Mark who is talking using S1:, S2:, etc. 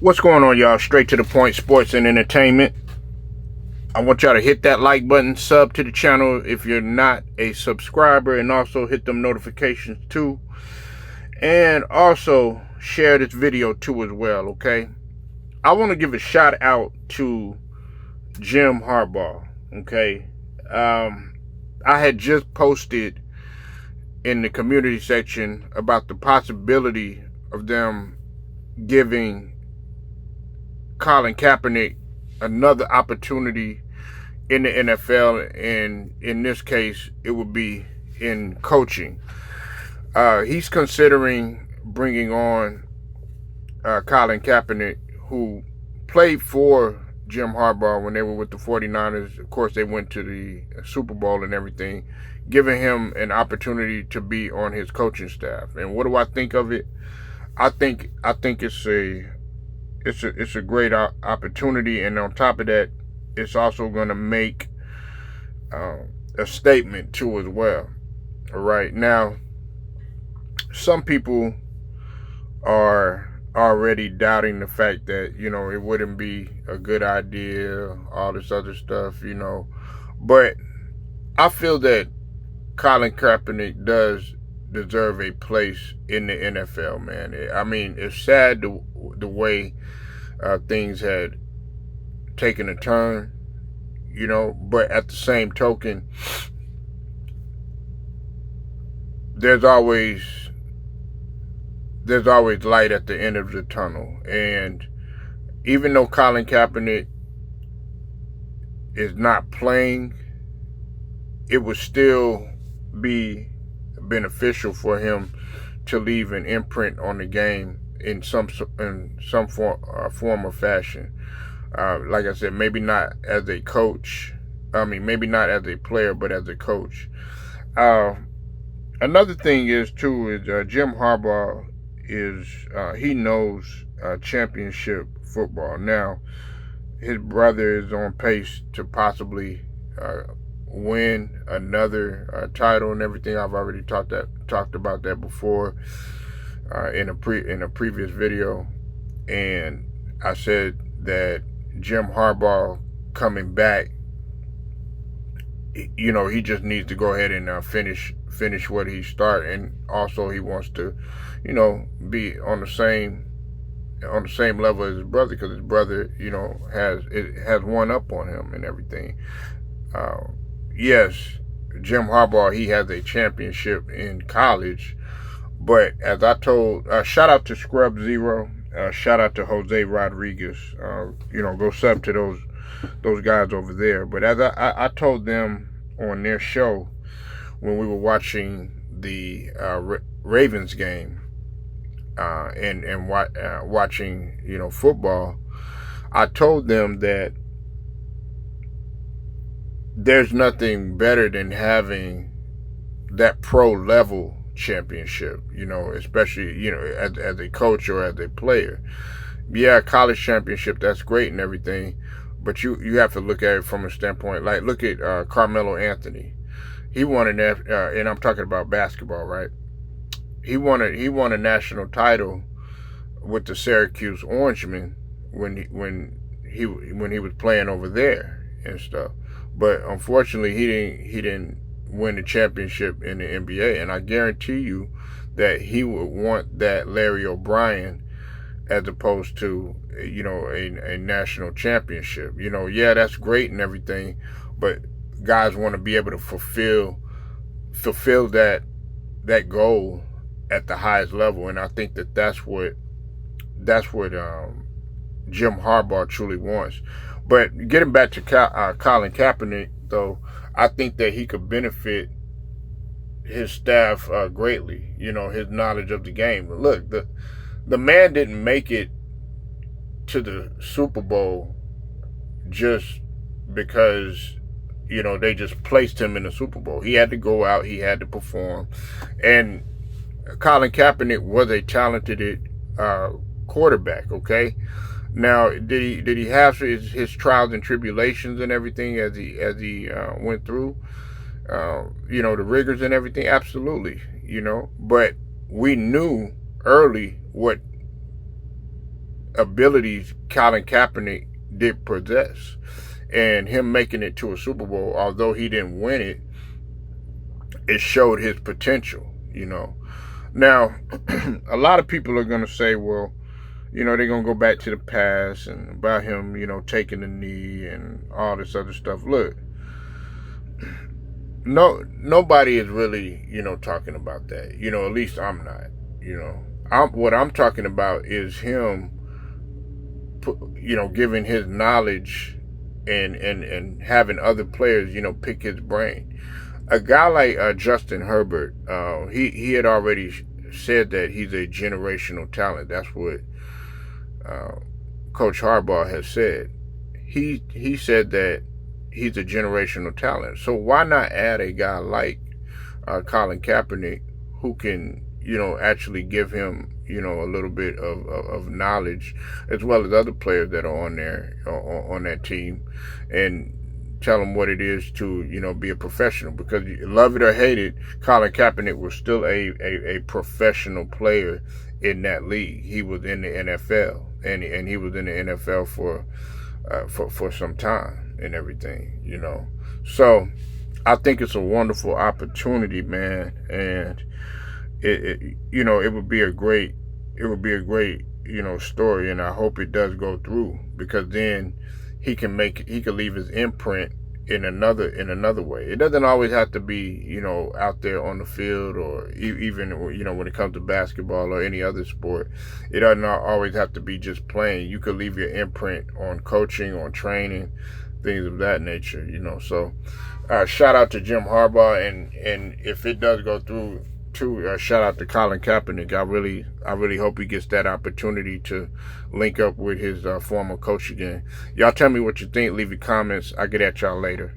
S1: What's going on, y'all? Straight to the point, sports and entertainment. I want y'all to hit that like button, sub to the channel if you're not a subscriber, and also hit them notifications too. And also share this video too as well, okay? I want to give a shout out to Jim Harbaugh, okay? I had just posted in the community section about the possibility of them giving Colin Kaepernick another opportunity in the NFL, and in this case, it would be in coaching. He's considering bringing on Colin Kaepernick, who played for Jim Harbaugh when they were with the 49ers. Of course, they went to the Super Bowl and everything, giving him an opportunity to be on his coaching staff. And what do I think of it? I think it's a great opportunity, and on top of that, it's also going to make a statement too as well. All right, now some people are already doubting the fact that it wouldn't be a good idea, all this other stuff, but I feel that Colin Kaepernick does deserve a place in the NFL, man. I mean, it's sad the way things had taken a turn, but at the same token, there's always light at the end of the tunnel. And even though Colin Kaepernick is not playing, it would still be beneficial for him to leave an imprint on the game in some form or fashion. Like I said, maybe not as a coach. Maybe not as a player, but as a coach. Another thing is Jim Harbaugh he knows championship football. Now, his brother is on pace to possibly win another title and everything. I've already talked about that before in a previous video, and I said that Jim Harbaugh coming back, he just needs to go ahead and finish what he started, and also he wants to be on the same level as his brother, because his brother has one up on him and everything. Yes, Jim Harbaugh, he has a championship in college, but as I told, shout out to Scrub Zero, shout out to Jose Rodriguez, go sub to those guys over there. But as I told them on their show when we were watching the Ravens game and watching football, I told them that there's nothing better than having that pro level championship, especially, as a coach or as a player. Yeah, college championship, that's great and everything, but you have to look at it from a standpoint, like look at Carmelo Anthony. He won and I'm talking about basketball, right? He won a national title with the Syracuse Orangemen when he was playing over there and stuff. But unfortunately, he didn't win the championship in the NBA. And I guarantee you that he would want that Larry O'Brien as opposed to a national championship. Yeah, that's great and everything, but guys want to be able to fulfill that goal at the highest level. And I think that's what Jim Harbaugh truly wants. But getting back to Colin Kaepernick, though, I think that he could benefit his staff greatly. His knowledge of the game. Look, the man didn't make it to the Super Bowl just because they just placed him in the Super Bowl. He had to go out. He had to perform. And Colin Kaepernick was a talented quarterback. Okay. Now, did he have his trials and tribulations and everything as he went through, the rigors and everything? abilities Colin Kaepernick did possess. And him making it to a Super Bowl, although he didn't win it, it showed his potential, you know. Now, a lot of people are going to say, well, you know, they're going to go back to the past and about him, you know, taking the knee and all this other stuff. Look, nobody is really, you know, talking about that. You know, at least I'm not, you know. What I'm talking about is him, you know, giving his knowledge and having other players, you know, pick his brain. A guy like Justin Herbert, he had already said that he's a generational talent. That's what Coach Harbaugh has said. He said that he's a generational talent. So why not add a guy like Colin Kaepernick, who can, you know, actually give him, you know, a little bit of knowledge, as well as other players that are on there, on that team, and tell them what it is to, you know, be a professional. Because love it or hate it, Colin Kaepernick was still a professional player in that league. He was in the NFL, and he was in the NFL for some time and everything, you know. So I think it's a wonderful opportunity, man, and it you know, it would be a great you know, story, and I hope it does go through, because then he can leave his imprint in another way. It doesn't always have to be, you know, out there on the field, or even, you know, when it comes to basketball or any other sport. It doesn't always have to be just playing. You could leave your imprint on coaching, on training, things of that nature, you know. So shout out to Jim Harbaugh, and if it does go through, shout out to Colin Kaepernick. I really hope he gets that opportunity to link up with his former coach again. Y'all tell me what you think. Leave your comments. I'll get at y'all later.